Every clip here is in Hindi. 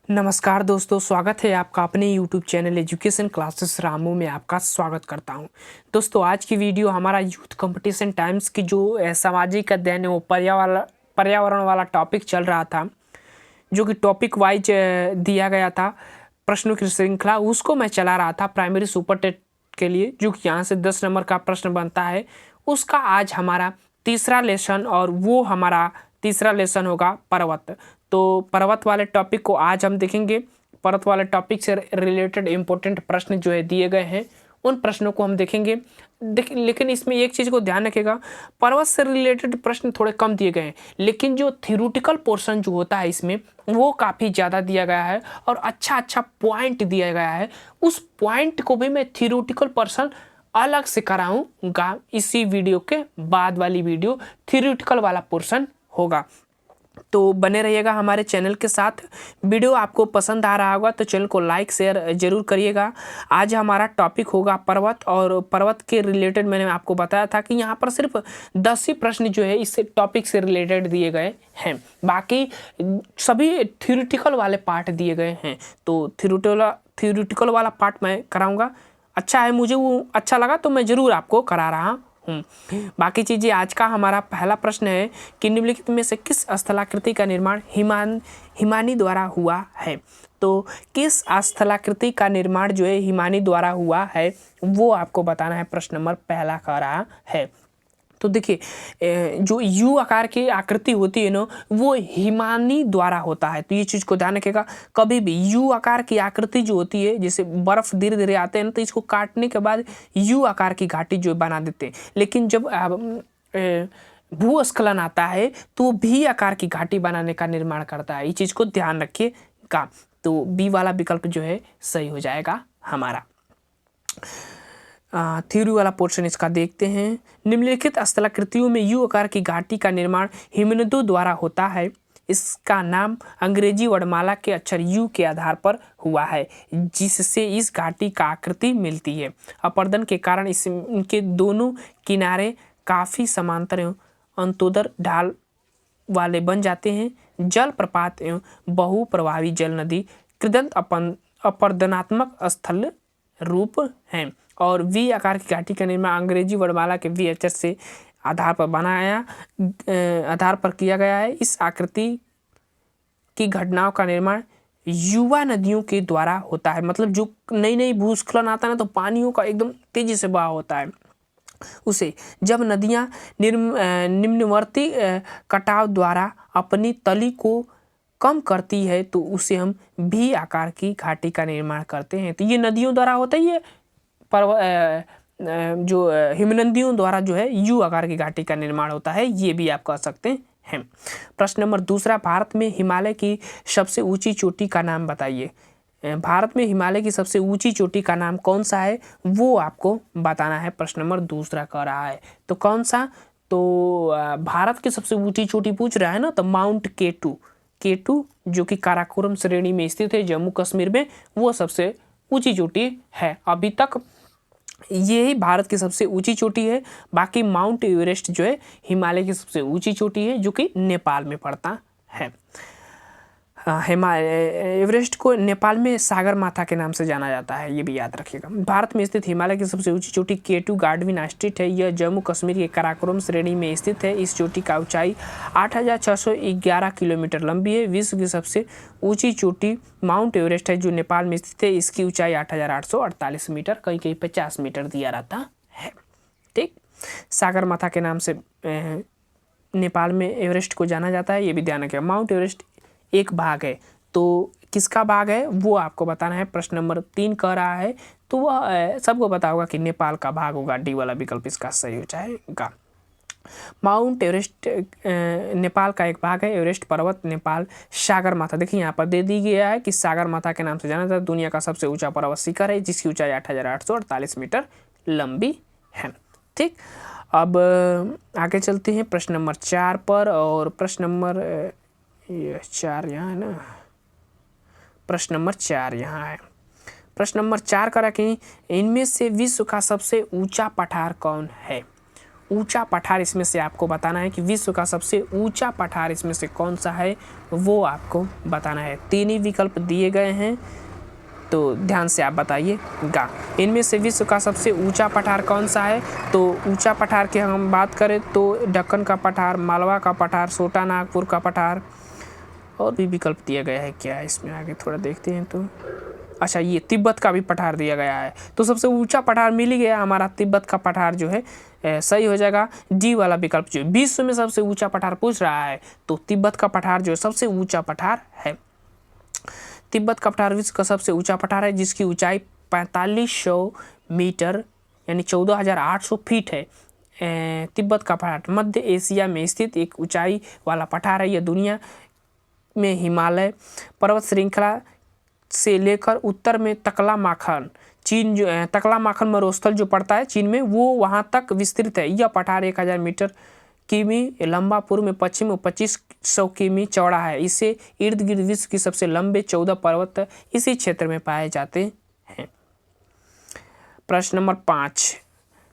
नमस्कार दोस्तों, स्वागत है आपका अपने YouTube channel education classes Ramu में आपका स्वागत करता हूं। दोस्तों, आज की वीडियो हमारा यूथ कंपटीशन टाइम्स की जो सामाजिक अध्ययन है वो पर्यावरण वाला टॉपिक चल रहा था, जो कि टॉपिक वाइज दिया गया था प्रश्नों की श्रृंखला, उसको मैं चला रहा था प्राइमरी सुपर टेट के लिए, जो कि यहाँ से 10 नंबर का प्रश्न बनता है। उसका आज हमारा तीसरा लेसन और वो हमारा तीसरा लेसन होगा पर्वत। तो पर्वत वाले टॉपिक को आज हम देखेंगे। पर्वत वाले टॉपिक से रिलेटेड इंपॉर्टेंट प्रश्न जो है दिए गए हैं, उन प्रश्नों को हम देखेंगे। लेकिन इसमें एक चीज़ को ध्यान रखिएगा, पर्वत से रिलेटेड प्रश्न थोड़े कम दिए गए हैं, लेकिन जो थ्योरेटिकल पोर्शन जो होता है इसमें वो काफ़ी ज़्यादा दिया गया है और अच्छा अच्छा पॉइंट दिया गया है। उस पॉइंट को भी मैं थ्योरेटिकल पोर्शन अलग से कराऊंगा। इसी वीडियो के बाद वाली वीडियो थ्योरेटिकल वाला पोर्शन होगा, तो बने रहिएगा हमारे चैनल के साथ। वीडियो आपको पसंद आ रहा होगा तो चैनल को लाइक शेयर जरूर करिएगा। आज हमारा टॉपिक होगा पर्वत, और पर्वत के रिलेटेड मैंने आपको बताया था कि यहाँ पर सिर्फ 10 ही प्रश्न जो है इस टॉपिक से रिलेटेड दिए गए हैं, बाकी सभी थ्योरेटिकल वाले पार्ट दिए गए हैं। तो थ्योरेटिकल वाला पार्ट मैं कराऊंगा। अच्छा है, मुझे वो अच्छा लगा तो मैं ज़रूर आपको करा रहा हूँ। बाकी चीज़ें, आज का हमारा पहला प्रश्न है कि निम्नलिखित में से किस स्थलाकृति का निर्माण हिमानी द्वारा हुआ है। तो किस स्थलाकृति का निर्माण जो है हिमानी द्वारा हुआ है वो आपको बताना है। प्रश्न नंबर पहला का रहा है। तो देखिए, जो यू आकार की आकृति होती है ना, वो हिमानी द्वारा होता है। तो ये चीज़ को ध्यान रखिएगा, कभी भी यू आकार की आकृति जो होती है, जैसे बर्फ धीरे धीरे आते हैं ना, तो इसको काटने के बाद यू आकार की घाटी जो बना देते हैं। लेकिन जब भूस्खलन आता है तो वो भी आकार की घाटी बनाने का निर्माण करता है। ये चीज़ को ध्यान रखिएगा। तो बी वाला विकल्प जो है सही हो जाएगा हमारा। थ्योरी वाला पोर्शन इसका देखते हैं। निम्नलिखित स्थलाकृतियों में यू आकार की घाटी का निर्माण हिमनदों द्वारा होता है। इसका नाम अंग्रेजी वर्णमाला के अक्षर यू के आधार पर हुआ है, जिससे इस घाटी का आकृति मिलती है। अपर्दन के कारण इनके दोनों किनारे काफ़ी समांतर एवं अंतोदर ढाल वाले बन जाते हैं। जल प्रपात एवं बहुप्रभावी जल नदी कृदंत अपर्दनात्मक स्थल रूप हैं। और वी आकार की घाटी का निर्माण अंग्रेजी वर्णमाला के वी अक्षर से आधार पर किया गया है। इस आकृति की घटनाओं का निर्माण युवा नदियों के द्वारा होता है। मतलब जो नई नई भूस्खलन आता है ना, तो पानियों का एकदम तेजी से बहाव होता है। उसे जब नदियाँ निम्नवर्ती कटाव द्वारा अपनी तली को कम करती है तो उसे हम भी आकार की घाटी का निर्माण करते हैं। तो ये नदियों द्वारा होता ही है, जो हिमनदियों द्वारा जो है यू आकार की घाटी का निर्माण होता है, ये भी आप कह सकते हैं। प्रश्न नंबर दूसरा, भारत में हिमालय की सबसे ऊंची चोटी का नाम बताइए। भारत में हिमालय की सबसे ऊंची चोटी का नाम कौन सा है वो आपको बताना है। प्रश्न नंबर दूसरा कह रहा है तो कौन सा, तो भारत की सबसे ऊंची चोटी पूछ रहा है ना, तो माउंट केटू जो कि काराकोरम श्रेणी में स्थित है जम्मू कश्मीर में, वो सबसे ऊंची चोटी है। अभी तक ये ही भारत की सबसे ऊंची चोटी है। बाकी माउंट एवरेस्ट जो है हिमालय की सबसे ऊंची चोटी है, जो कि नेपाल में पड़ता है। एवरेस्ट को नेपाल में सागर माथा के नाम से जाना जाता है, ये भी याद रखिएगा। भारत में स्थित हिमालय की सबसे ऊंची चोटी केटू गार्डविन स्थित है। यह जम्मू कश्मीर के काराकोरम श्रेणी में स्थित है। इस चोटी का ऊंचाई 8,611 किलोमीटर लंबी है। विश्व की सबसे ऊंची चोटी माउंट एवरेस्ट है, जो नेपाल में स्थित है। इसकी ऊंचाई 8,848 मीटर, कहीं कहीं 50 मीटर दिया रहता है। ठीक, सागर माथा के नाम से नेपाल में एवरेस्ट को जाना जाता है, ये भी ध्यान रखिएगा। माउंट एवरेस्ट एक भाग है, तो किसका भाग है वो आपको बताना है। प्रश्न नंबर 3 कह रहा है, तो वह सबको पता होगा कि नेपाल का भाग होगा। डी वाला विकल्प इसका सही हो जाएगा। माउंट एवरेस्ट नेपाल का एक भाग है। एवरेस्ट पर्वत नेपाल सागर माथा, देखिए यहाँ पर दे दी गया है कि सागर माथा के नाम से जाना जाता है। दुनिया का सबसे ऊंचा पर्वत शिखर है, जिसकी ऊंचाई 8,848 मीटर लंबी है। ठीक, अब आगे चलते हैं प्रश्न नंबर 4 पर। और प्रश्न नंबर ये 4 यहाँ है ना, प्रश्न नंबर 4 यहाँ है। प्रश्न नंबर 4 का रखें, इनमें से विश्व का सबसे ऊंचा पठार कौन है। ऊंचा पठार इसमें से आपको बताना है कि विश्व का सबसे ऊंचा पठार इसमें से कौन सा है, वो आपको बताना है। 3 ही विकल्प दिए गए हैं, तो ध्यान से आप बताइएगा। इनमें से विश्व का सबसे ऊंचा पठार कौन सा है? तो ऊंचा पठार की हम बात करें तो दक्कन का पठार, मालवा का पठार, छोटा नागपुर का पठार, और भी विकल्प दिया गया है क्या इसमें, आगे थोड़ा देखते हैं। तो अच्छा, ये तिब्बत का भी पठार दिया गया है। तो सबसे ऊंचा पठार मिल ही गया हमारा, तिब्बत का पठार जो है सही हो जाएगा। डी वाला विकल्प जो विश्व में सबसे ऊंचा पठार पूछ रहा है, तो तिब्बत का पठार जो है सबसे ऊंचा पठार है। तिब्बत का पठार विश्व का सबसे ऊंचा पठार है, जिसकी ऊंचाई 4500 मीटर यानी 14,800 फीट है। तिब्बत का पठार मध्य एशिया में स्थित एक ऊंचाई वाला पठार है। यह दुनिया में हिमालय पर्वत श्रृंखला से लेकर उत्तर में तकला माखन, चीन जो तकला माखन मरुस्थल जो पड़ता है चीन में, वो वहाँ तक विस्तृत है। यह पठार 1000 मीटर किमी लंबा, पूर्व में पश्चिम में 2500 किमी चौड़ा है। इसे इर्द गिर्द विश्व की सबसे लंबे 14 पर्वत इसी क्षेत्र में पाए जाते हैं। प्रश्न नंबर 5,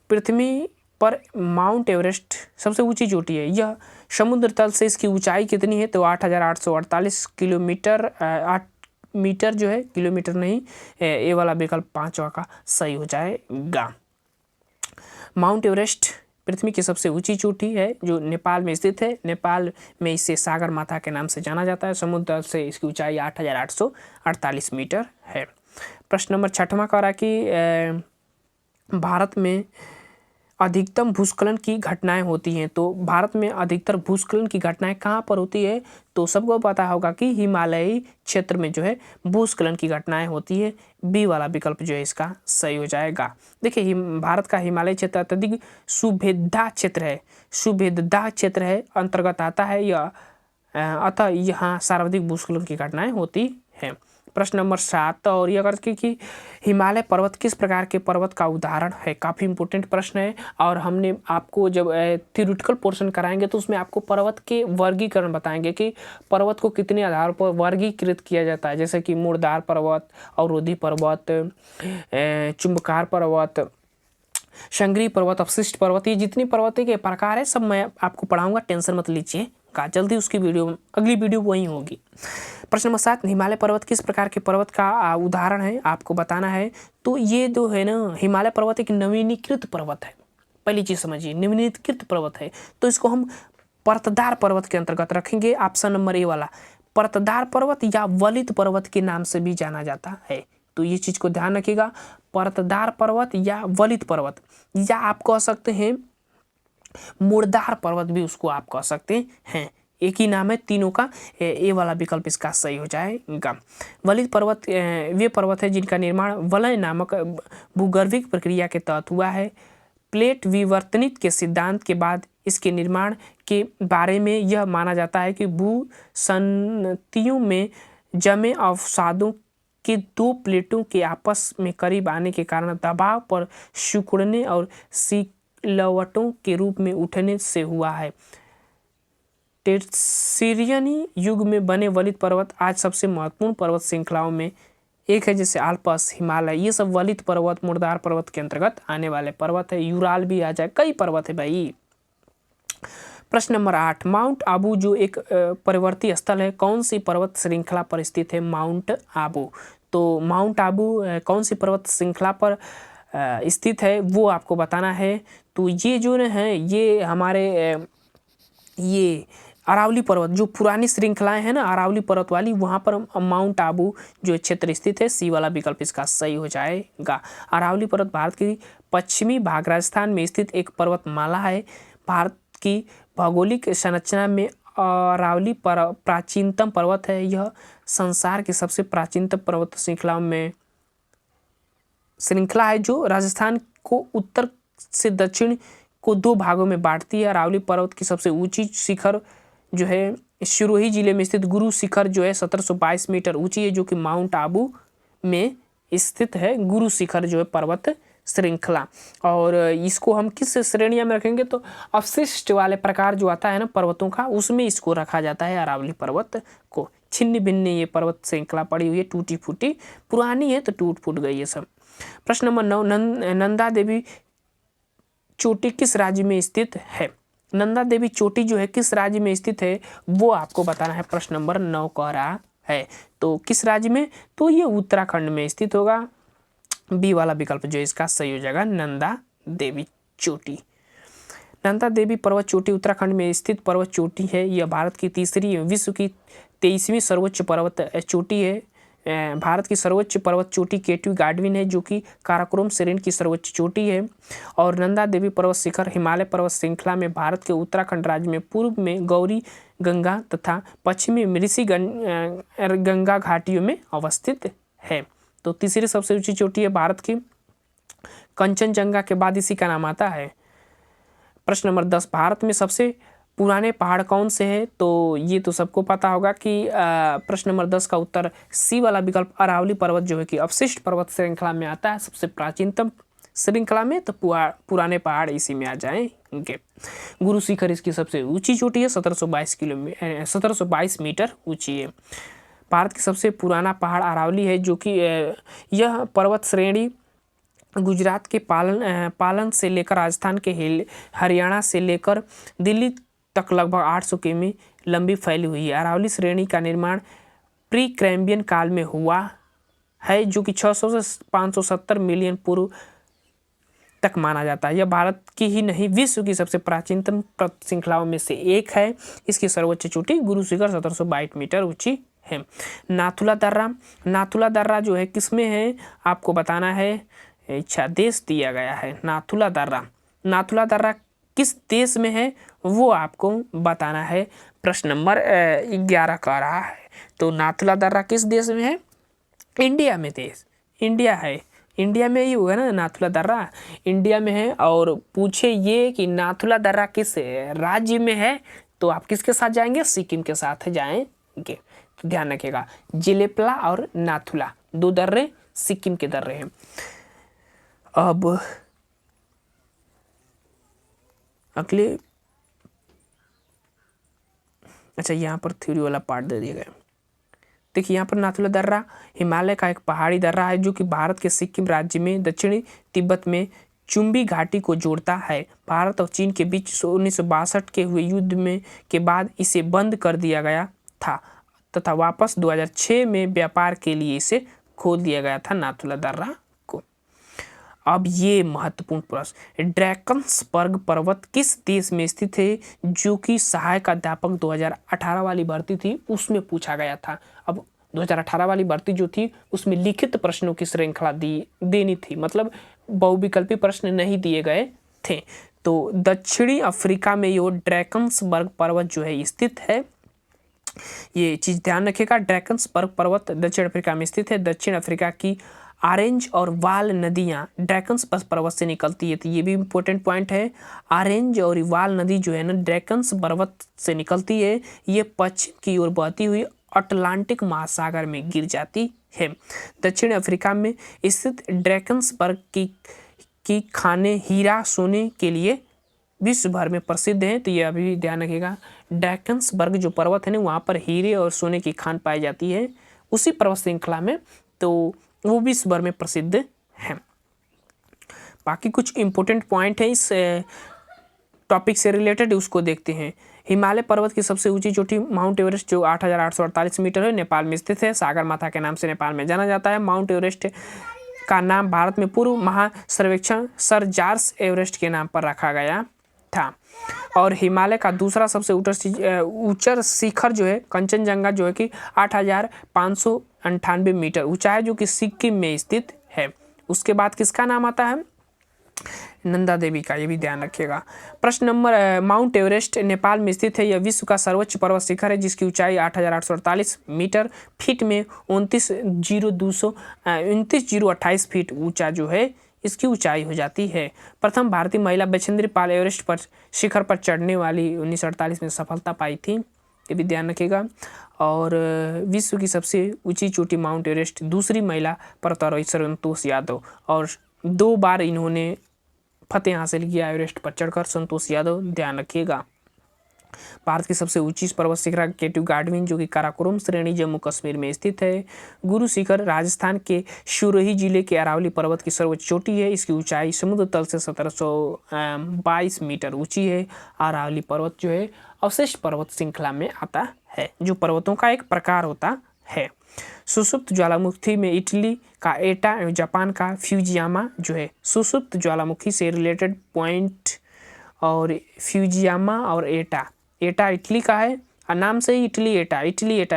पृथ्वी पर माउंट एवरेस्ट सबसे ऊंची चोटी है। यह समुद्र तल से इसकी ऊंचाई कितनी है? तो 8,848 किलोमीटर, 8 मीटर जो है, किलोमीटर नहीं। ये वाला विकल्प 5वां का सही हो जाएगा। माउंट एवरेस्ट पृथ्वी की सबसे ऊंची चोटी है जो नेपाल में स्थित है। नेपाल में इसे सागर माता के नाम से जाना जाता है। समुद्र तल से इसकी ऊंचाई 8,848 मीटर है। प्रश्न नंबर 6वां कह रहा कि भारत में अधिकतम भूस्खलन की घटनाएं होती हैं। तो भारत में अधिकतर भूस्खलन की घटनाएं कहाँ पर होती है? तो सबको पता होगा कि हिमालयी क्षेत्र में जो है भूस्खलन की घटनाएं होती है। बी वाला विकल्प जो है इसका सही हो जाएगा। देखिए, भारत का हिमालय क्षेत्र अत्यधिक सुभेद्दा क्षेत्र है, सुभेद्दा क्षेत्र है अंतर्गत आता है यह, अतः यहाँ सर्वाधिक भूस्खलन की घटनाएं होती हैं। प्रश्न नंबर 7, और यह करके कि हिमालय पर्वत किस प्रकार के पर्वत का उदाहरण है? काफ़ी इंपॉर्टेंट प्रश्न है, और हमने आपको जब थ्योरेटिकल पोर्शन कराएंगे तो उसमें आपको पर्वत के वर्गीकरण बताएंगे कि पर्वत को कितने आधार पर वर्गीकृत किया जाता है, जैसे कि मूर्धार पर्वत, अवरोधी पर्वत, चुंबकार पर्वत, संगरी पर्वत, अवशिष्ट पर्वत, ये जितनी पर्वत के प्रकार है सब मैं आपको पढ़ाऊंगा, टेंशन मत लीजिए का। जल्दी उसकी वीडियो, अगली वीडियो वही होगी। प्रश्न नंबर 7, हिमालय पर्वत किस प्रकार के पर्वत का उदाहरण है? आपको बताना है। तो ये जो है ना, हिमालय पर्वत एक नवीनीकृत पर्वत है। पहली चीज समझिए, नवीनीकृत पर्वत है, तो इसको हम परतदार पर्वत के अंतर्गत रखेंगे। ऑप्शन नंबर ए वाला, परतदार पर्वत या वलित पर्वत के नाम से भी जाना जाता है। तो ये चीज को ध्यान रखिएगा, परतदार पर्वत या वलित पर्वत, या आप कह सकते हैं मूर्धार पर्वत भी उसको आप कह सकते हैं। एक ही नाम है तीनों का। ए वाला विकल्प इसका सही हो जाएगा। वलित पर्वत वे पर्वत है जिनका निर्माण वलय नामक भूगर्भिक प्रक्रिया के तहत हुआ है। प्लेट विवर्तनित के सिद्धांत के बाद इसके निर्माण के बारे में यह माना जाता है कि भूसंतियों में जमे अवसादों के 2 प्लेटों के आपस में करीब आने के कारण दबाव पर सिकुड़ने और सिलवटों के रूप में उठने से हुआ है। टेर्सियनी युग में बने वलित पर्वत आज सबसे महत्वपूर्ण पर्वत श्रृंखलाओं में एक है, जैसे आल्पस, हिमालय, ये सब वलित पर्वत, मूर्धार पर्वत के अंतर्गत आने वाले पर्वत है। यूराल भी आ जाए, कई पर्वत है भाई। प्रश्न नंबर 8, माउंट आबू जो एक परिवर्ती स्थल है, कौन सी पर्वत श्रृंखला पर स्थित है? माउंट आबू। तो माउंट आबू कौन सी पर्वत श्रृंखला पर स्थित है वो आपको बताना है। तो ये जो है ये हमारे ये अरावली पर्वत, जो पुरानी श्रृंखलाएं हैं ना अरावली पर्वत वाली, वहाँ पर माउंट आबू जो क्षेत्र स्थित है। सी वाला विकल्प इसका सही हो जाएगा। अरावली पर्वत भारत की पश्चिमी भाग राजस्थान में स्थित एक पर्वतमाला है। भारत की भौगोलिक संरचना में अरावली प्राचीनतम पर्वत है। यह संसार की सबसे प्राचीनतम पर्वत श्रृंखलाओं में श्रृंखला है, जो राजस्थान को उत्तर से दक्षिण को 2 भागों में बांटती है। अरावली पर्वत की सबसे ऊंची शिखर जो है सिरोही जिले में स्थित गुरु शिखर जो है 1722 मीटर ऊंची है, जो कि माउंट आबू में स्थित है। गुरु शिखर जो है पर्वत श्रृंखला, और इसको हम किस श्रेणियां में रखेंगे? तो अवशिष्ट वाले प्रकार जो आता है ना पर्वतों का, उसमें इसको रखा जाता है अरावली पर्वत को। छिन्न भिन्न ये पर्वत श्रृंखला पड़ी हुई है, टूटी फूटी, पुरानी है तो टूट फूट गई है सब। प्रश्न नंबर 9, नंदा देवी चोटी किस राज्य में स्थित है? नंदा देवी चोटी जो है किस राज्य में स्थित है वो आपको बताना है। प्रश्न नंबर 9 कह रहा है। तो किस राज्य में? तो ये उत्तराखंड में स्थित होगा। बी वाला विकल्प जो इसका सही हो जाएगा, नंदा देवी चोटी। नंदा देवी पर्वत चोटी उत्तराखंड में स्थित पर्वत चोटी है। यह भारत की तीसरी, विश्व की 23वीं सर्वोच्च पर्वत चोटी है। भारत की सर्वोच्च पर्वत चोटी केटू गाडविन है जो कि काराकोरम श्रेणी की सर्वोच्च चोटी है। और नंदा देवी पर्वत शिखर हिमालय पर्वत श्रृंखला में भारत के उत्तराखंड राज्य में पूर्व में गौरी गंगा तथा पश्चिमी में ऋषि गंगा घाटियों में अवस्थित है। तो तीसरी सबसे ऊंची चोटी है भारत की। कंचनजंगा के बाद इसी का नाम आता है। प्रश्न नंबर 10, भारत में सबसे पुराने पहाड़ कौन से हैं? तो ये तो सबको पता होगा कि प्रश्न नंबर 10 का उत्तर सी वाला विकल्प अरावली पर्वत जो है कि अवशिष्ट पर्वत श्रृंखला में आता है, सबसे प्राचीनतम श्रृंखला में। तो पुराने पहाड़ इसी में आ जाएंगे। गुरु शिखर इसकी सबसे ऊंची चोटी है, 1722 मीटर ऊंची है। भारत की सबसे पुराना पहाड़ अरावली है जो कि यह पर्वत श्रेणी गुजरात के पालन से लेकर राजस्थान के हरियाणा से लेकर दिल्ली तक लगभग 800 किमी लंबी फैली हुई है। अरावली श्रेणी का निर्माण प्री कैम्ब्रियन काल में हुआ है जो कि 600 से 570 मिलियन पूर्व तक माना जाता है। यह भारत की ही नहीं विश्व की सबसे प्राचीनतम पर्वत श्रृंखलाओं में से एक है। इसकी सर्वोच्च चोटी गुरु शिखर 1722 मीटर ऊंची है। नाथुला दर्रा जो है किसमें है आपको बताना है। अच्छा, देश दिया गया है नाथुला दर्रा किस देश में है वो आपको बताना है। प्रश्न नंबर 11 का रहा है। तो नाथुला दर्रा किस देश में है? इंडिया में। देश इंडिया है, इंडिया में ही होगा ना नाथुला दर्रा, इंडिया में है। और पूछे ये कि नाथुला दर्रा किस राज्य में है तो आप किसके साथ जाएंगे? सिक्किम के साथ जाएंगे। तो ध्यान रखिएगा, जिलेपला और नाथुला दो दर्रे सिक्किम के दर्रे हैं। अब अगले, अच्छा यहाँ पर थ्योरी वाला पार्ट दे दिया गया। देखिए यहाँ पर नाथुला दर्रा हिमालय का एक पहाड़ी दर्रा है जो कि भारत के सिक्किम राज्य में दक्षिणी तिब्बत में चुंबी घाटी को जोड़ता है। भारत और चीन के बीच 1962 के हुए युद्ध में के बाद इसे बंद कर दिया गया था तथा वापस 2006 में व्यापार के लिए इसे खोल दिया गया था नाथुला दर्रा को। अब ये महत्वपूर्ण प्रश्न, ड्रैकन्सबर्ग पर्वत किस देश में स्थित है जो कि सहायक अध्यापक 2018 वाली भर्ती थी उसमें पूछा गया था। अब 2018 वाली भर्ती जो थी उसमें लिखित प्रश्नों की श्रृंखला देनी थी, मतलब बहुविकल्पी प्रश्न नहीं दिए गए थे। तो दक्षिणी अफ्रीका में ये ड्रैकन्सबर्ग पर्वत जो है स्थित है। ये चीज़ ध्यान रखिएगा, ड्रैकन्सबर्ग पर्वत दक्षिण अफ्रीका में स्थित है। दक्षिण अफ्रीका की ऑरेंज और वाल नदियाँ ड्रैकन्सबर्ग पर्वत से निकलती है। तो ये भी इम्पोर्टेंट पॉइंट है। ऑरेंज और वाल नदी जो है ना ड्रैकन्स पर्वत से निकलती है। ये पश्चिम की ओर बहती हुई अटलांटिक महासागर में गिर जाती है। दक्षिण अफ्रीका में स्थित ड्रैकन्सबर्ग की खानें हीरा सोने के लिए विश्व भर में प्रसिद्ध हैं। तो ये अभी ध्यान रखिएगा, ड्रैकन्सबर्ग जो पर्वत है ना वहाँ पर हीरे और सोने की खान पाई जाती है उसी पर्वत श्रृंखला में, तो वो विश्व भर में प्रसिद्ध है। बाकी कुछ इंपॉर्टेंट पॉइंट है इस टॉपिक से रिलेटेड, उसको देखते हैं। हिमालय पर्वत की सबसे ऊंची चोटी माउंट एवरेस्ट जो 8,848 मीटर है, नेपाल में स्थित है। सागर माथा के नाम से नेपाल में जाना जाता है। माउंट एवरेस्ट का नाम भारत में पूर्व महासर्वेक्षण सर जॉर्ज एवरेस्ट के नाम पर रखा गया था। और हिमालय का दूसरा सबसे ऊंचा शिखर जो है कंचनजंगा जो है कि 8,598 मीटर ऊंचा है जो कि सिक्किम में स्थित है। उसके बाद किसका नाम आता है? नंदा देवी का, ये भी ध्यान रखिएगा। प्रश्न नंबर, माउंट एवरेस्ट नेपाल में स्थित है। यह विश्व का सर्वोच्च पर्वत शिखर है जिसकी ऊंचाई 8,848 मीटर, फीट में 29,028 फीट ऊंचा जो है इसकी ऊंचाई हो जाती है। प्रथम भारतीय महिला बछेंद्री पाल एवरेस्ट पर शिखर पर चढ़ने वाली 1948 में सफलता पाई थी, ये भी ध्यान रखिएगा। और विश्व की सबसे ऊंची चोटी माउंट एवरेस्ट दूसरी महिला पर्वतारोही संतोष यादव, और 2 बार इन्होंने फतेह हासिल किया एवरेस्ट पर चढ़कर, संतोष यादव, ध्यान रखिएगा। भारत की सबसे ऊंची पर्वत श्रृंखला केटू गाडविन जो कि काराकोरम श्रेणी जम्मू कश्मीर में स्थित है। गुरु शिखर राजस्थान के सिरोही जिले के अरावली पर्वत की सर्वोच्च चोटी है। इसकी ऊंचाई समुद्र तल से 1722 मीटर ऊंची है। अरावली पर्वत जो है अवशिष्ट पर्वत श्रृंखला में आता है, जो पर्वतों का एक प्रकार होता है। सुसुप्त ज्वालामुखी में इटली का एटा एवं जापान का फ्यूजियामा जो है सुसुप्त ज्वालामुखी से रिलेटेड पॉइंट, और फ्यूजियामा और एटा, एटा इटली का है और नाम से ही इटली एटा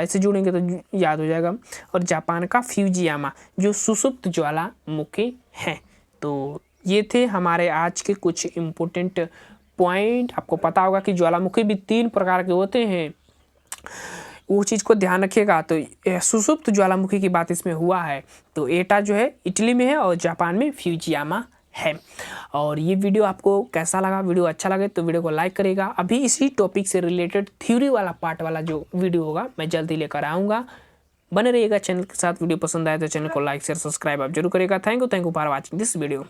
इससे जुड़ेंगे तो याद हो जाएगा, और जापान का फ्यूजियामा जो सुसुप्त ज्वालामुखी है। तो ये थे हमारे आज के कुछ इम्पोर्टेंट पॉइंट। आपको पता होगा कि ज्वालामुखी भी 3 प्रकार के होते हैं, वो चीज़ को ध्यान रखिएगा। तो सुसुप्त ज्वालामुखी की बात इसमें हुआ है, तो एटा जो है इटली में है और जापान में फ्यूजियामा है। और ये वीडियो आपको कैसा लगा? वीडियो अच्छा लगे तो वीडियो को लाइक करेगा। अभी इसी टॉपिक से रिलेटेड थ्योरी वाला पार्ट वाला जो वीडियो होगा मैं जल्दी लेकर आऊँगा। बने रहिएगा चैनल के साथ। वीडियो पसंद आए तो चैनल को लाइक शेयर सब्सक्राइब आप जरूर करेगा। Thank you for watching this video.